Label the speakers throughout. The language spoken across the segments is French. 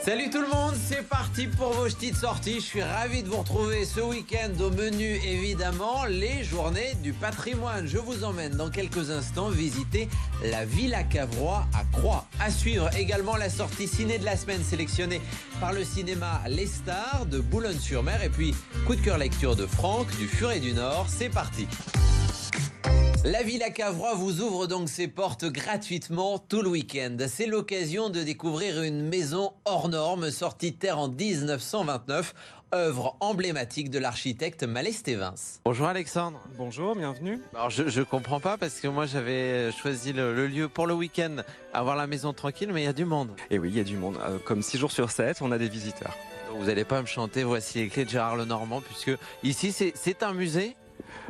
Speaker 1: Salut tout le monde, c'est parti pour vos petites sorties. Je suis ravi de vous retrouver ce week-end. Au menu, évidemment, les journées du patrimoine. Je vous emmène dans quelques instants visiter la Villa Cavrois à Croix. À suivre également la sortie ciné de la semaine sélectionnée par le cinéma Les Stars de Boulogne-sur-Mer. Et puis, coup de cœur lecture de Franck du Furet du Nord. C'est parti. La Villa Cavrois vous ouvre donc ses portes gratuitement tout le week-end. C'est l'occasion de découvrir une maison hors norme sortie de terre en 1929, œuvre emblématique de l'architecte Malestévins. Bonjour Alexandre.
Speaker 2: Bonjour, bienvenue.
Speaker 1: Alors je comprends pas parce que moi j'avais choisi le lieu pour le week-end, avoir la maison tranquille, mais il y a du monde.
Speaker 2: Et oui, il y a du monde. Comme 6 jours sur 7, on a des visiteurs.
Speaker 1: Vous n'allez pas me chanter Voici les clés de Gérard Lenormand, puisque ici c'est un musée.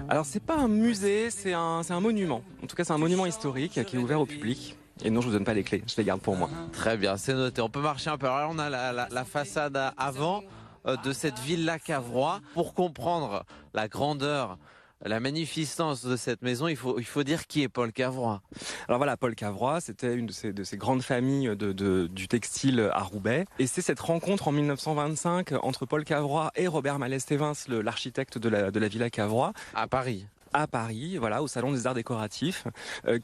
Speaker 2: Alors c'est pas un musée, c'est un monument. En tout cas c'est un monument historique qui est ouvert au public. Et non, je vous donne pas les clés, je les garde pour moi.
Speaker 1: Très bien, c'est noté. On peut marcher un peu. Alors là, on a la façade avant de cette Villa Cavrois. Pour comprendre la grandeur, la magnificence de cette maison, il faut dire qui est Paul Cavrois.
Speaker 2: Alors voilà, Paul Cavrois, c'était une de ces grandes familles du textile à Roubaix. Et c'est cette rencontre en 1925 entre Paul Cavrois et Robert Malestévins, l'architecte de la Villa Cavrois.
Speaker 1: À Paris.
Speaker 2: À Paris, voilà, au Salon des Arts Décoratifs,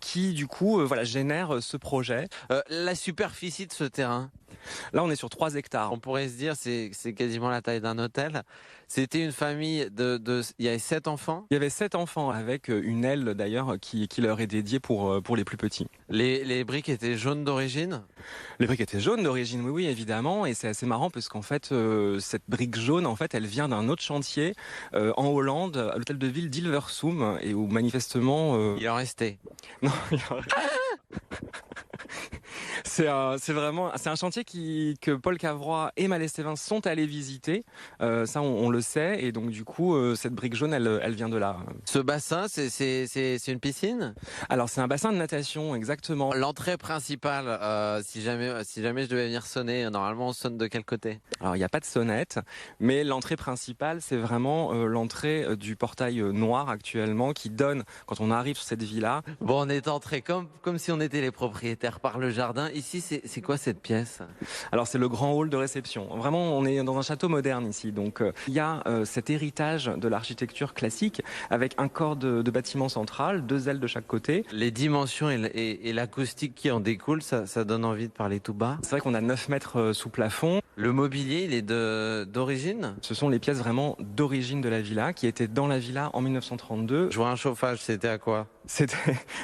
Speaker 2: qui du coup génère ce projet.
Speaker 1: La superficie de ce terrain.
Speaker 2: Là, on est sur 3 hectares.
Speaker 1: On pourrait se dire c'est quasiment la taille d'un hôtel. C'était une famille il y avait 7 enfants.
Speaker 2: Il y avait 7 enfants avec une aile d'ailleurs qui leur est dédiée pour les plus petits.
Speaker 1: Les briques étaient jaunes d'origine.
Speaker 2: Les briques étaient jaunes d'origine, oui, évidemment. Et c'est assez marrant parce qu'en fait, cette brique jaune, en fait, elle vient d'un autre chantier en Hollande, à l'hôtel de ville d'Hilversum, et où manifestement...
Speaker 1: Il en restait.
Speaker 2: Non, c'est un chantier que Paul Cavrois et Malestévins sont allés visiter. Ça, on le sait. Et donc, du coup, cette brique jaune, elle vient de là.
Speaker 1: Ce bassin, c'est une piscine?
Speaker 2: Alors, c'est un bassin de natation, exactement.
Speaker 1: L'entrée principale, si jamais je devais venir sonner, normalement, on sonne de quel côté?
Speaker 2: Alors, il n'y a pas de sonnette, mais l'entrée principale, c'est vraiment l'entrée du portail noir actuellement qui donne, quand on arrive sur cette villa...
Speaker 1: Bon, on est entré comme si on était les propriétaires par le jardin. Ici, c'est quoi cette pièce?
Speaker 2: Alors, c'est le grand hall de réception. Vraiment, on est dans un château moderne ici. Donc, il y a cet héritage de l'architecture classique avec un corps de bâtiment central, 2 ailes de chaque côté.
Speaker 1: Les dimensions et l'acoustique qui en découle, ça donne envie de parler tout bas.
Speaker 2: C'est vrai qu'on a 9 mètres sous plafond.
Speaker 1: Le mobilier, il est d'origine?
Speaker 2: Ce sont les pièces vraiment d'origine de la villa, qui étaient dans la villa en 1932.
Speaker 1: Je vois un chauffage, c'était à quoi?
Speaker 2: C'était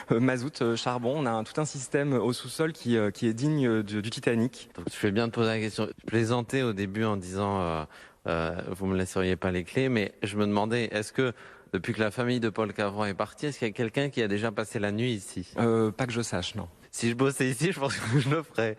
Speaker 2: mazout, charbon. On a tout un système au sous-sol qui est digne du Titanic.
Speaker 1: Donc, je fais bien de poser la question. Je plaisantais au début en disant vous me laisseriez pas les clés, mais je me demandais, est-ce que depuis que la famille de Paul Cavrois est partie, est-ce qu'il y a quelqu'un qui a déjà passé la nuit ici?
Speaker 2: Pas que je sache, non.
Speaker 1: Si je bossais ici, je pense que je le ferais.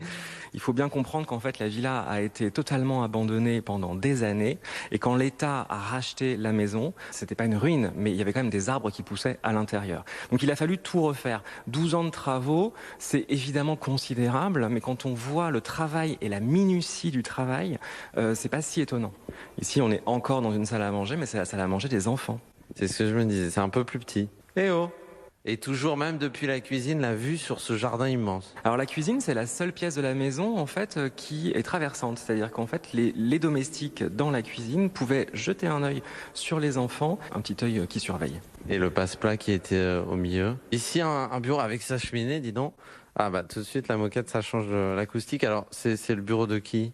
Speaker 2: Il faut bien comprendre qu'en fait, la villa a été totalement abandonnée pendant des années. Et quand l'État a racheté la maison, c'était pas une ruine, mais il y avait quand même des arbres qui poussaient à l'intérieur. Donc il a fallu tout refaire. 12 ans de travaux, c'est évidemment considérable, mais quand on voit le travail et la minutie du travail, c'est pas si étonnant. Ici, on est encore dans une salle à manger, mais c'est la salle à manger des enfants.
Speaker 1: C'est ce que je me disais, c'est un peu plus petit. Eh oh! Et toujours, même depuis la cuisine, la vue sur ce jardin immense.
Speaker 2: Alors la cuisine, c'est la seule pièce de la maison en fait qui est traversante, c'est-à-dire qu'en fait les domestiques dans la cuisine pouvaient jeter un œil sur les enfants, un petit œil qui surveille.
Speaker 1: Et le passe-plat qui était au milieu. Ici, un bureau avec sa cheminée, dis donc. Ah bah tout de suite, la moquette, ça change l'acoustique. Alors, c'est le bureau de qui?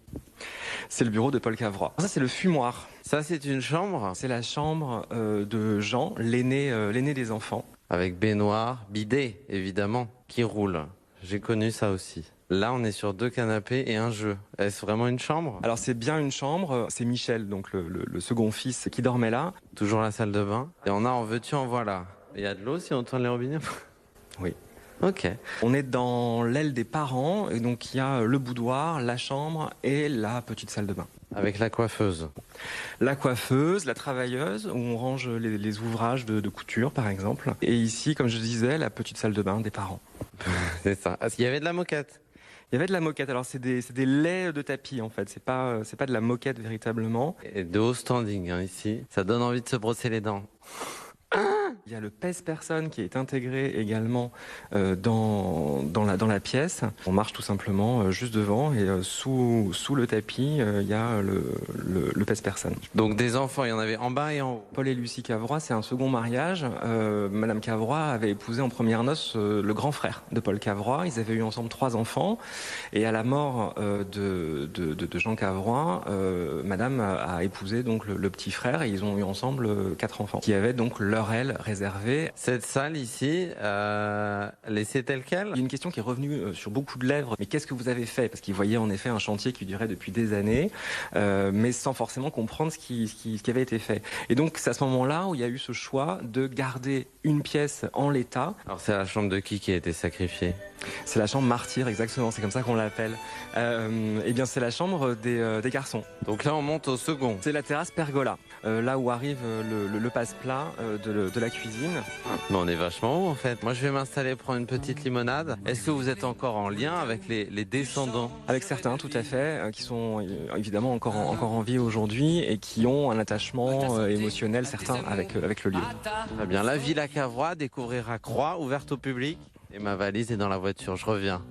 Speaker 2: C'est le bureau de Paul Cavrois. Ça, c'est le fumoir.
Speaker 1: Ça, c'est une chambre?
Speaker 2: C'est la chambre de Jean, l'aîné des enfants.
Speaker 1: Avec baignoire, bidet, évidemment, qui roule. J'ai connu ça aussi. Là, on est sur 2 canapés et un jeu. Est-ce vraiment une chambre?
Speaker 2: Alors, c'est bien une chambre. C'est Michel, donc le second fils, qui dormait là.
Speaker 1: Toujours la salle de bain. Et on a en veux-tu, en voilà. Il y a de l'eau si on tourne les robinets?
Speaker 2: Oui.
Speaker 1: Ok.
Speaker 2: On est dans l'aile des parents, et donc il y a le boudoir, la chambre et la petite salle de bain.
Speaker 1: Avec la coiffeuse.
Speaker 2: La coiffeuse, la travailleuse, où on range les ouvrages de couture, par exemple. Et ici, comme je disais, la petite salle de bain des parents.
Speaker 1: C'est ça. Est-ce qu'il y avait de la moquette?
Speaker 2: Il y avait de la moquette. Alors, c'est des laits de tapis, en fait. C'est pas de la moquette, véritablement.
Speaker 1: Et de haut standing, hein, ici. Ça donne envie de se brosser les dents.
Speaker 2: Il y a le pèse-personne qui est intégré également dans la pièce. On marche tout simplement juste devant et sous le tapis, il y a le pèse-personne.
Speaker 1: Donc des enfants, il y en avait en bas et en haut.
Speaker 2: Paul et Lucie Cavrois, c'est un second mariage. Madame Cavrois avait épousé en première noces le grand frère de Paul Cavrois. Ils avaient eu ensemble 3 enfants. Et à la mort de Jean Cavrois, Madame a épousé donc le petit frère et ils ont eu ensemble 4 enfants qui avaient donc leur aile réservée.
Speaker 1: Cette salle ici, laissée telle quelle?
Speaker 2: Il y a une question qui est revenue sur beaucoup de lèvres. Mais qu'est-ce que vous avez fait? Parce qu'ils voyaient en effet un chantier qui durait depuis des années, mais sans forcément comprendre ce qui avait été fait. Et donc c'est à ce moment-là où il y a eu ce choix de garder une pièce en l'état.
Speaker 1: Alors c'est la chambre de qui a été sacrifiée?
Speaker 2: C'est la chambre martyre, exactement, c'est comme ça qu'on l'appelle. Eh bien c'est la chambre des garçons.
Speaker 1: Donc là on monte au second.
Speaker 2: C'est la terrasse pergola, là où arrive le passe-plat de la cuisine.
Speaker 1: Mais on est vachement haut en fait. Moi je vais m'installer, prendre une petite limonade. Est-ce que vous êtes encore en lien avec les descendants?
Speaker 2: Avec certains, tout à fait, qui sont évidemment encore en vie aujourd'hui et qui ont un attachement émotionnel certain avec le lieu.
Speaker 1: Très bien, la Villa Cavrois, découvrir à Croix, ouverte au public. Et ma valise est dans la voiture, je reviens.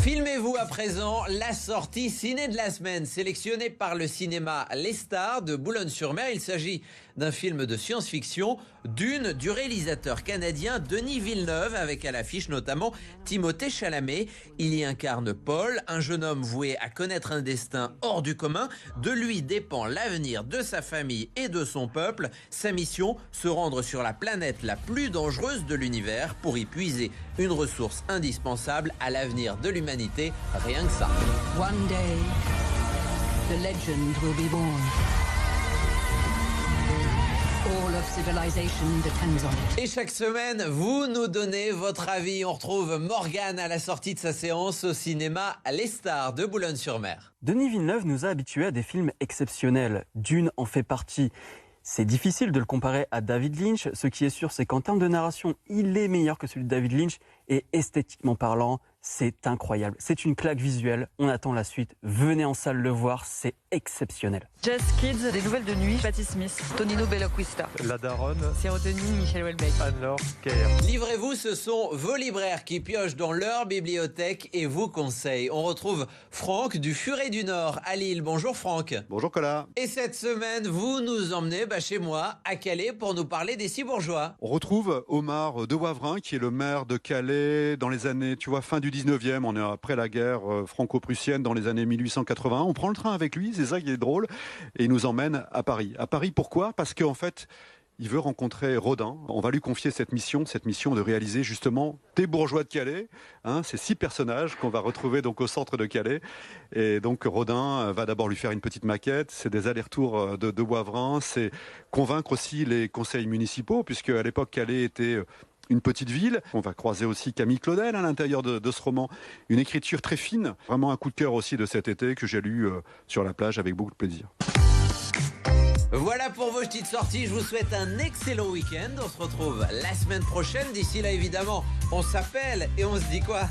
Speaker 1: Filmez-vous à présent la sortie ciné de la semaine, sélectionnée par le cinéma Les Stars de Boulogne-sur-Mer. Il s'agit d'un film de science-fiction, Dune, du réalisateur canadien Denis Villeneuve, avec à l'affiche notamment Timothée Chalamet. Il y incarne Paul, un jeune homme voué à connaître un destin hors du commun. De lui dépend l'avenir de sa famille et de son peuple. Sa mission, se rendre sur la planète la plus dangereuse de l'univers pour y puiser une ressource indispensable à l'avenir de l'humanité. Rien que ça.
Speaker 3: One day, the legend will be born. All of civilization depends on it.
Speaker 1: Et chaque semaine, vous nous donnez votre avis. On retrouve Morgane à la sortie de sa séance au cinéma Les Stars de Boulogne-sur-Mer.
Speaker 4: Denis Villeneuve nous a habitués à des films exceptionnels. Dune en fait partie. C'est difficile de le comparer à David Lynch. Ce qui est sûr, c'est qu'en termes de narration, il est meilleur que celui de David Lynch. Et esthétiquement parlant, c'est incroyable. C'est une claque visuelle. On attend la suite. Venez en salle le voir, c'est exceptionnel.
Speaker 5: Jazz Kids, des nouvelles de nuit, Patti Smith, Tonino Belloquista,
Speaker 6: La Daronne,
Speaker 5: Sérotonine, Michel Houellebecq.
Speaker 6: Anne-Laure Kerr.
Speaker 1: Livrez-vous, ce sont vos libraires qui piochent dans leur bibliothèque et vous conseillent. On retrouve Franck du Furet du Nord à Lille. Bonjour Franck.
Speaker 7: Bonjour Colas.
Speaker 1: Et cette semaine, vous nous emmenez chez moi, à Calais, pour nous parler des Cibourgeois.
Speaker 7: On retrouve Omar de Wavrin, qui est le maire de Calais dans les années, fin du 19e. On est après la guerre franco-prussienne dans les années 1880. On prend le train avec lui, c'est ça qui est drôle. Et il nous emmène à Paris. À Paris, pourquoi? Parce qu'en fait, il veut rencontrer Rodin. On va lui confier cette mission de réaliser justement des bourgeois de Calais. Ces 6 personnages qu'on va retrouver donc au centre de Calais. Et donc Rodin va d'abord lui faire une petite maquette. C'est des allers-retours de Wavrin. C'est convaincre aussi les conseils municipaux, puisque à l'époque Calais était une petite ville. On va croiser aussi Camille Claudel à l'intérieur de ce roman. Une écriture très fine. Vraiment un coup de cœur aussi de cet été que j'ai lu sur la plage avec beaucoup de plaisir.
Speaker 1: Voilà pour vos petites sorties, je vous souhaite un excellent week-end. On se retrouve la semaine prochaine. D'ici là, évidemment, on s'appelle et on se dit quoi ?